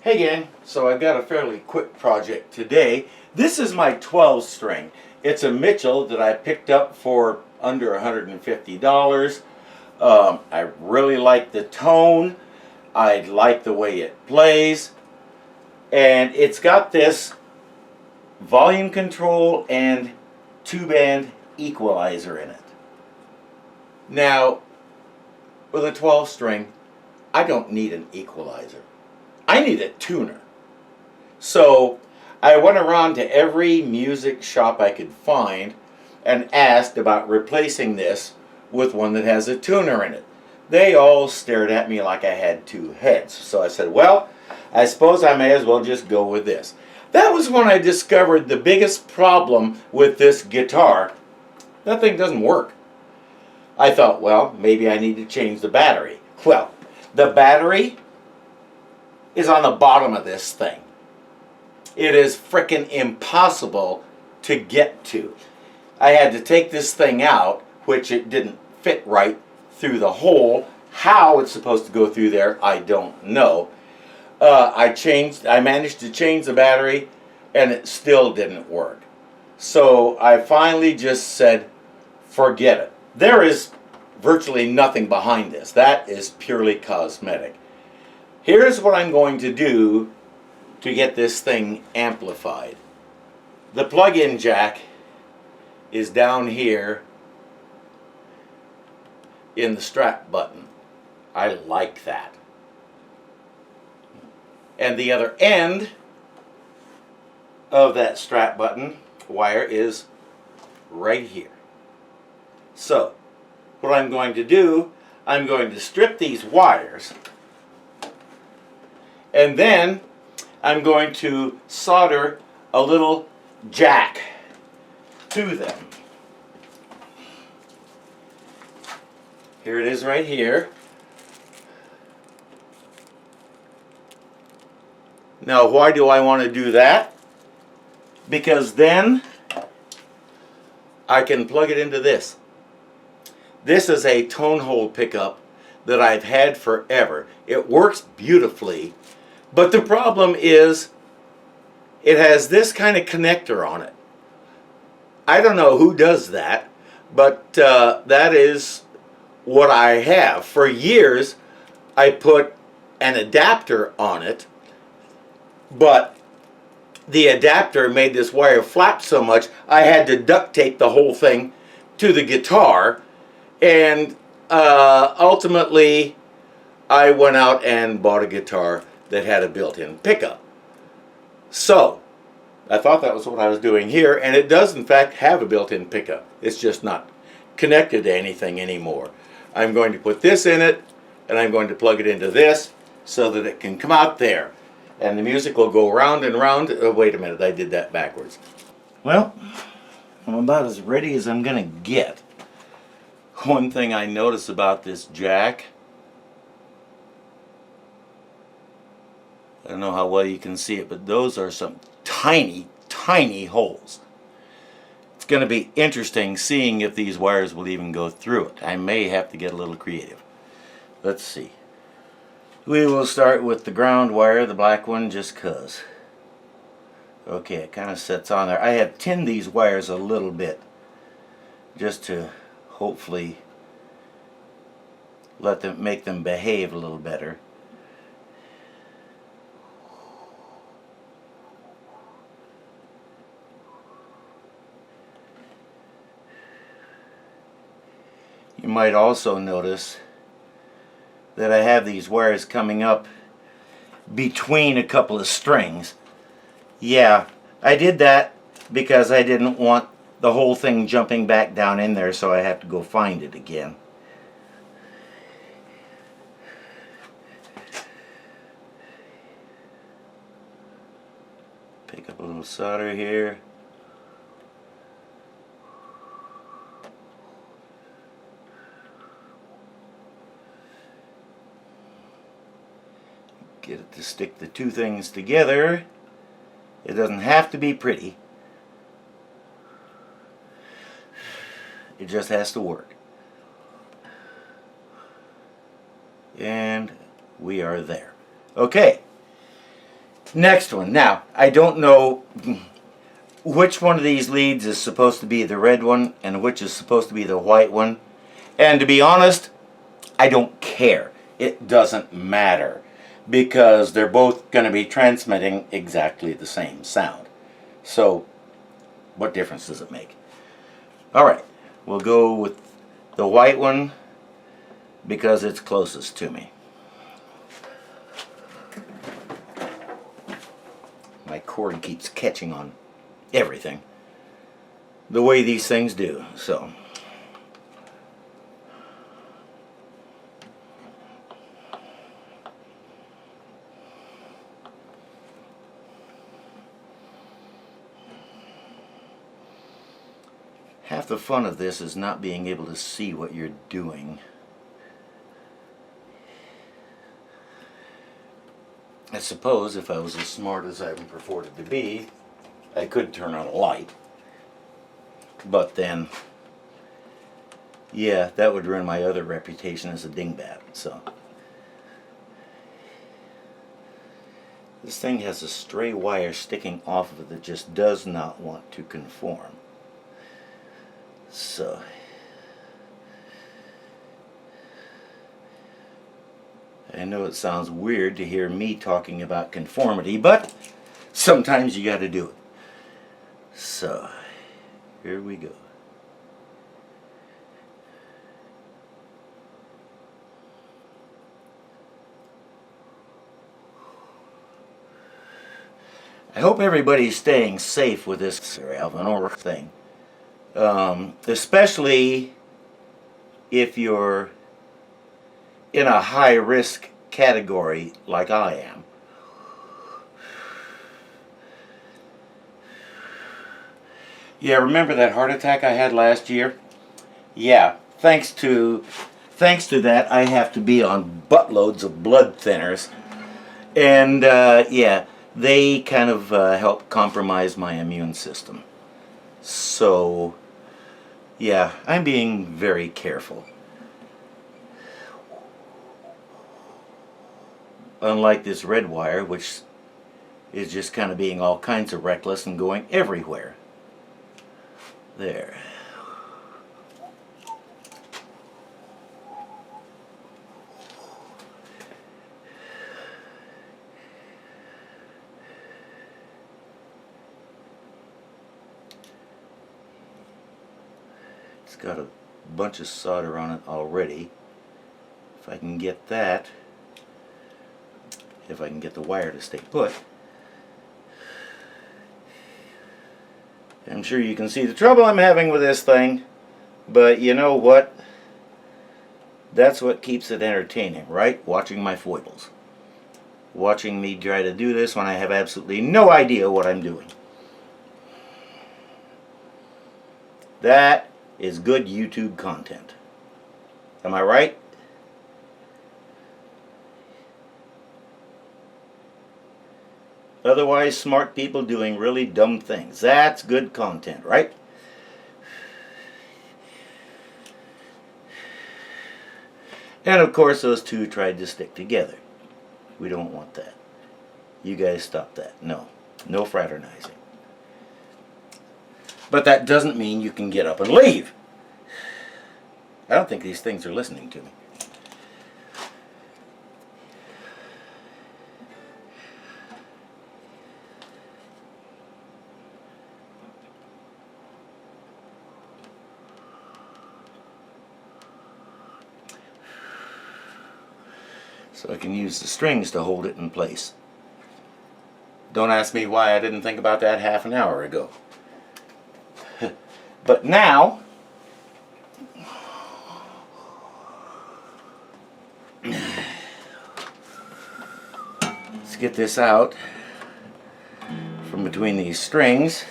Hey gang, so I've got a fairly quick project today. This is my 12 string. It's a Mitchell that I picked up for under $150. I really like the tone. I like the way it plays. And it's got this volume control and 2-band equalizer in it. Now, with a 12 string, I don't need an equalizer. I need a tuner. So I went around to every music shop I could find and asked about replacing this with one that has a tuner in it. They all stared at me like I had two heads. So I said, well, I suppose I may as well just go with this. That was when I discovered the biggest problem with this guitar. That thing doesn't work. I thought, well, maybe I need to change the battery. Well, the battery is on the bottom of this thing. It is frickin' impossible to get to. I had to take this thing out, which it didn't fit right through the hole. How it's supposed to go through there, I don't know. I managed to change the battery, and it still didn't work. So I finally just said, forget it. There is virtually nothing behind this. That is purely cosmetic. Here's what I'm going to do to get this thing amplified. The plug-in jack is down here in the strap button. I like that. And the other end of that strap button wire is right here. So, what I'm going to do, I'm going to strip these wires, and then I'm going to solder a little jack to them. Here it is right here. Now, why do I want to do that? Because then I can plug it into this. This is a tone hole pickup that I've had forever. It works beautifully, but the problem is it has this kind of connector on it. I don't know who does that, but that is what I have. For years, I put an adapter on it, but the adapter made this wire flap so much I had to duct tape the whole thing to the guitar, and ultimately I went out and bought a guitar that had a built-in pickup. So I thought that was what I was doing here, and it does in fact have a built-in pickup. It's just not connected to anything anymore. I'm going to put this in it, and I'm going to plug it into this so that it can come out there, and the music will go round and round. Oh, wait a minute, I did that backwards. Well, I'm about as ready as I'm gonna get. One thing I notice about this jack, I don't know how well you can see it, but those are some tiny, tiny holes. It's going to be interesting seeing if these wires will even go through it. I may have to get a little creative. Let's see. We will start with the ground wire, the black one, just 'cause. Okay, it kind of sets on there. I have tinned these wires a little bit just to hopefully make them behave a little better. You might also notice that I have these wires coming up between a couple of strings. Yeah, I did that because I didn't want the whole thing jumping back down in there, so I have to go find it again. Pick up a little solder here. Get it to stick the two things together. It doesn't have to be pretty. It just has to work. And we are there. Okay. Next one. Now, I don't know which one of these leads is supposed to be the red one and which is supposed to be the white one. And to be honest, I don't care. It doesn't matter because they're both going to be transmitting exactly the same sound. So, what difference does it make? Alright, we'll go with the white one because it's closest to me. My cord keeps catching on everything the way these things do. So half the fun of this is not being able to see what you're doing. I suppose if I was as smart as I'm purported to be, I could turn on a light. But then, yeah, that would ruin my other reputation as a dingbat. So this thing has a stray wire sticking off of it that just does not want to conform. So I know it sounds weird to hear me talking about conformity, but sometimes you got to do it. So here we go. I hope everybody's staying safe with this Alvin thing. Especially if you're in a high-risk category like I am. Yeah, remember that heart attack I had last year? Yeah, thanks to that I have to be on buttloads of blood thinners. And yeah, they kind of help compromise my immune system. So yeah, I'm being very careful. Unlike this red wire, which is just kind of being all kinds of reckless and going everywhere. There. It's got a bunch of solder on it already. If I can get that, if I can get the wire to stay put. I'm sure you can see the trouble I'm having with this thing, but you know what? That's what keeps it entertaining, right? Watching my foibles. Watching me try to do this when I have absolutely no idea what I'm doing. That is good YouTube content. Am I right? Otherwise, smart people doing really dumb things. That's good content, right? And of course, those two tried to stick together. We don't want that. You guys stop that. No. No fraternizing. But that doesn't mean you can get up and leave. I don't think these things are listening to me. So I can use the strings to hold it in place. Don't ask me why I didn't think about that half an hour ago. But now, let's get this out from between these strings.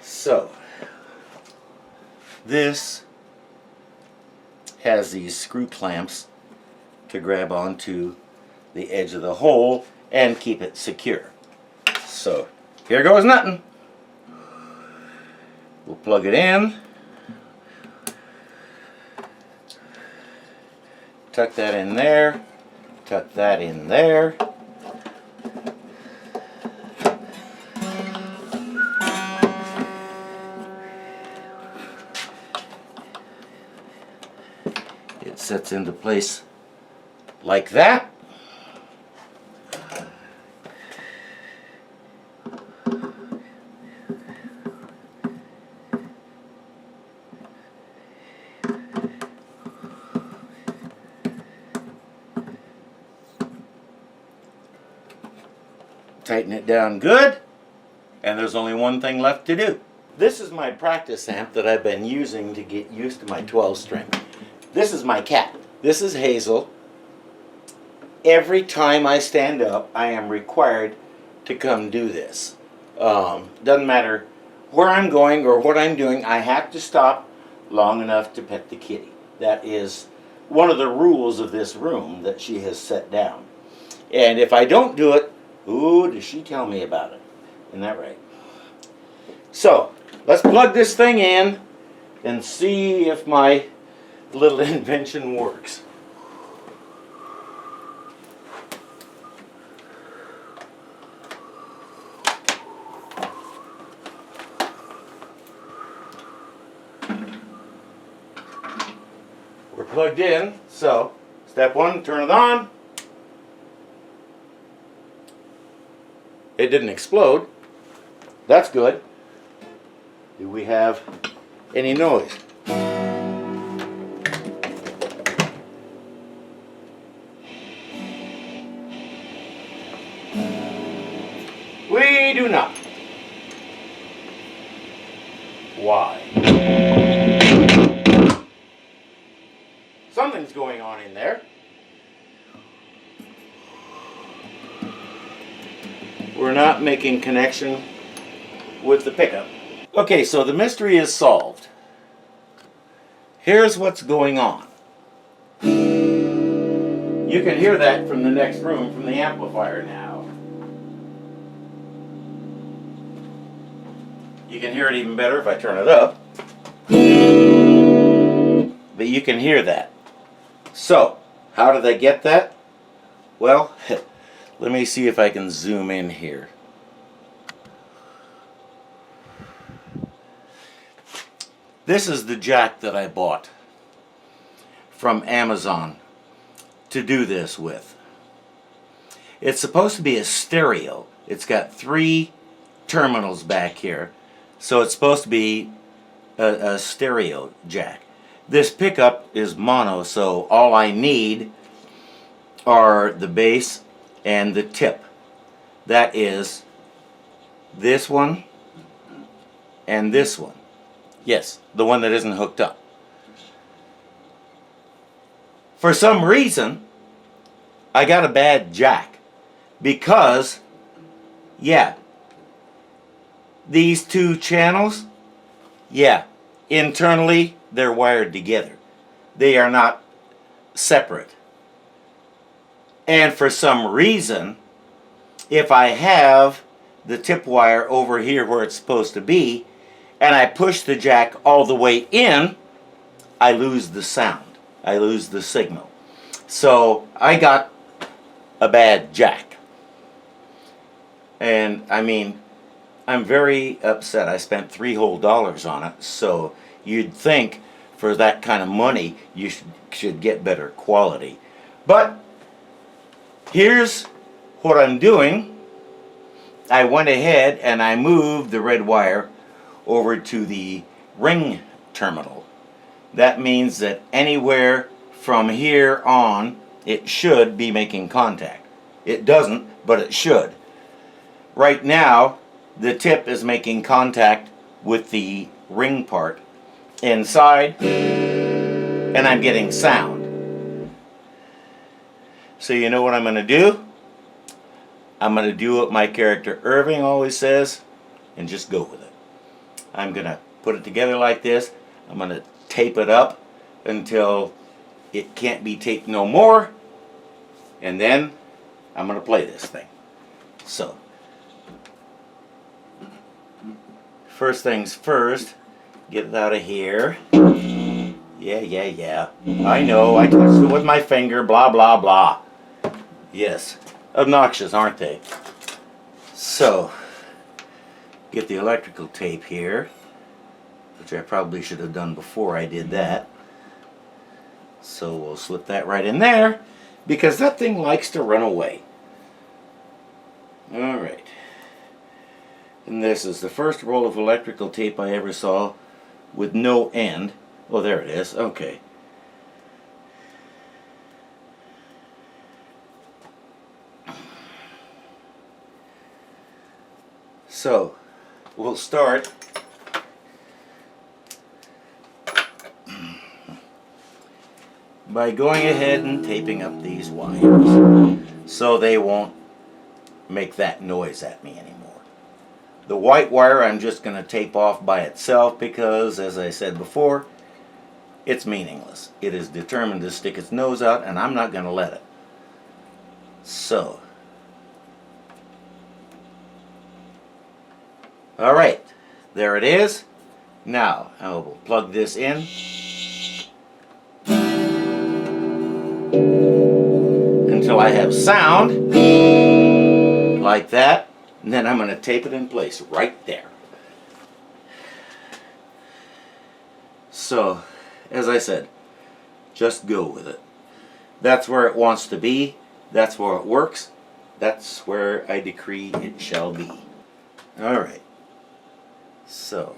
So, this has these screw clamps to grab onto the edge of the hole and keep it secure. So, here goes nothing. We'll plug it in. Tuck that in there. Tuck that in there. It sets into place like that. Tighten it down good, and there's only one thing left to do. This is my practice amp that I've been using to get used to my 12 string. This is my cat. This is Hazel. Every time I stand up, I am required to come do this. Doesn't matter where I'm going or what I'm doing, I have to stop long enough to pet the kitty. That is one of the rules of this room that she has set down. And if I don't do it, ooh, does she tell me about it. Isn't that right? So, let's plug this thing in and see if my little invention works. We're plugged in, so step one, turn it on. It didn't explode. That's good. Do we have any noise? We do not. Why? Something's going on in there. We're not making connection with the pickup. Okay, so the mystery is solved. Here's what's going on. You can hear that from the next room, from the amplifier now. You can hear it even better if I turn it up. But you can hear that. So, how did I get that? Well, let me see if I can zoom in here. This is the jack that I bought from Amazon to do this with. It's supposed to be a stereo. It's got 3 terminals back here, so it's supposed to be a stereo jack. This pickup is mono, so all I need are the bass and the tip. That is this one and this one. Yes, the one that isn't hooked up. For some reason, I got a bad jack because, yeah, these 2 channels, yeah, internally they're wired together. They are not separate. And for some reason, if I have the tip wire over here where it's supposed to be, and I push the jack all the way in, I lose the sound. I lose the signal. So I got a bad jack. And I mean, I'm very upset. I spent $3 whole on it, so you'd think for that kind of money you should get better quality. But here's what I'm doing. I went ahead and I moved the red wire over to the ring terminal. That means that anywhere from here on it should be making contact. It doesn't, but it should. Right now the tip is making contact with the ring part inside, and I'm getting sound. So you know what I'm going to do? I'm going to do what my character Irving always says and just go with it. I'm going to put it together like this. I'm going to tape it up until it can't be taped no more, and then I'm going to play this thing. So, first things first, Get it out of here. Yeah. I know, I touched it with my finger, blah, blah, blah. Yes, obnoxious, aren't they? So, get the electrical tape here, which I probably should have done before I did that. So we'll slip that right in there, because that thing likes to run away. Alright. And this is the first roll of electrical tape I ever saw with no end. Oh, there it is. Okay. So, we'll start by going ahead and taping up these wires so they won't make that noise at me anymore. The white wire I'm just going to tape off by itself because, as I said before, it's meaningless. It is determined to stick its nose out, and I'm not going to let it. So, alright, there it is. Now, I will plug this in. Until I have sound, like that, and then I'm going to tape it in place right there. So, as I said, just go with it. That's where it wants to be. That's where it works. That's where I decree it shall be. Alright. So,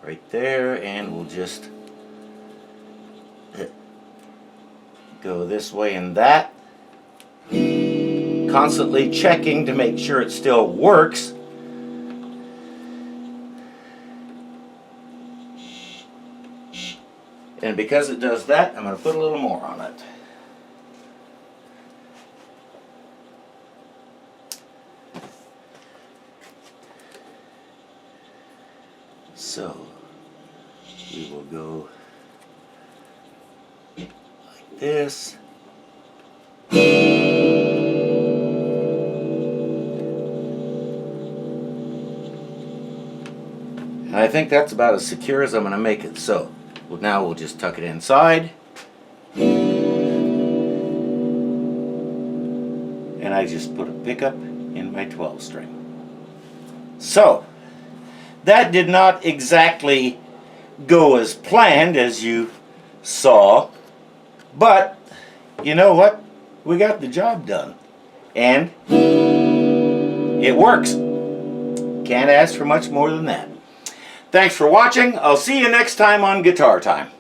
right there, and we'll just go this way and that. Constantly checking to make sure it still works. And because it does that, I'm going to put a little more on it. So, we will go like this. And I think that's about as secure as I'm going to make it. So, now we'll just tuck it inside. And I just put a pickup in my 12 string. So, that did not exactly go as planned, as you saw. But, you know what? We got the job done. And it works. Can't ask for much more than that. Thanks for watching. I'll see you next time on Guitar Time.